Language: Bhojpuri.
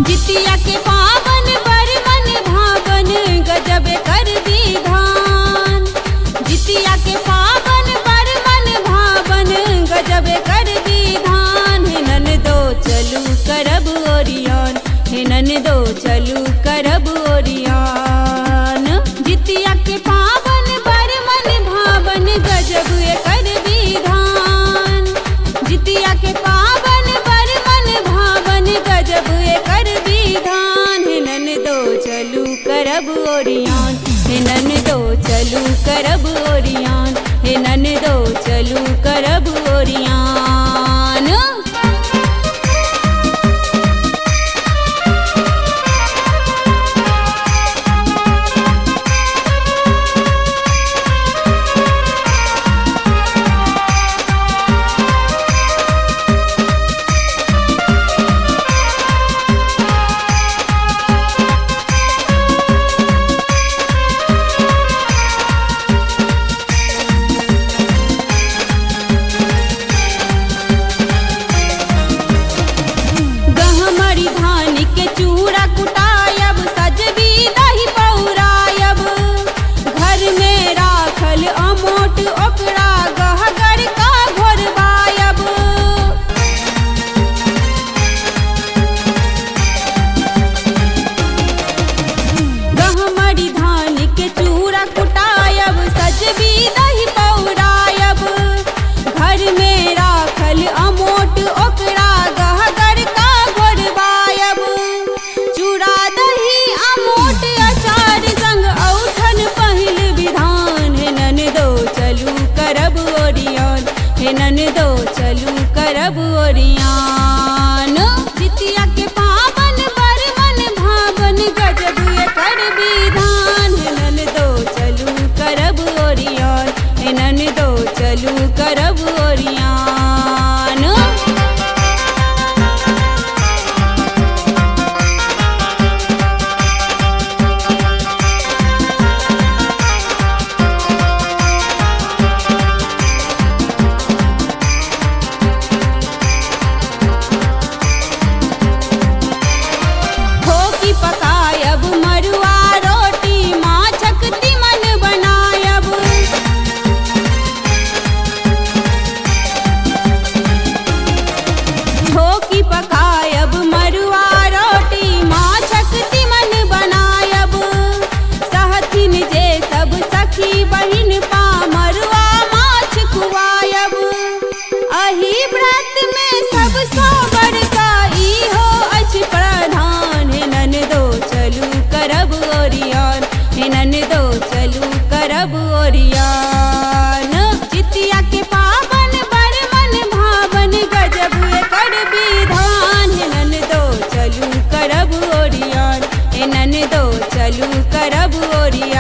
जितिया के पावन बरमन भावन गजब कर विधान। जितिया के पावन बरमन भावन गजब कर विधान। हे ननदो चलू करब ओरियान, हे ननदो चलू करब ओरियान। जितिया के पावन बरमन भावन गजब कर विधान। जितिया के पावन बरमन भावन गजब कर विधान। हे ननदो चलू करब ओरियान, हे ननदो चलू करब ओरियान, हे ननदो चलू करब ओरियान। गहमरी धान के चूड़ा कुटायब, सजबी दही पौरायब। घर में राखल अमोट ओकरा गहगर का घोरबायब। गहमरी धान के चूड़ा कुटायब, सजबी दही पौरायब। घर में राखल अमोट ओकरा गहगर का घोरबायब। चूड़ा दही अमोट अचार संग औठन पहिल विधान। हे ननदो चलू करब ओरियान, हे ननदो चलू करब ओरियान। जितिया के पावन बरमन भावन गजब कर विधान। हे ननदो चलू करब ओरियान, हे ननदो चलू करब ओरियान। ठोकी पकायब मरुआ रोटी, माछक तीमन बनायब। ठोकी पकायब मरुआ रोटी, माछक तीमन बनायब। सहथिन जे सब सखी बहिन पा मरुआ माछ खुआयब। अही व्रत में सबसँ बड़का इहो अछि प्रधान। हे ननदो चलू करब ओरियान, हे ननदो चलू करब ओरियान। जितिया के पावन बरमन भावन गजब कर विधान। हे ननदो चलू करब ओरियान, हे ननदो चलू करब ओरियान।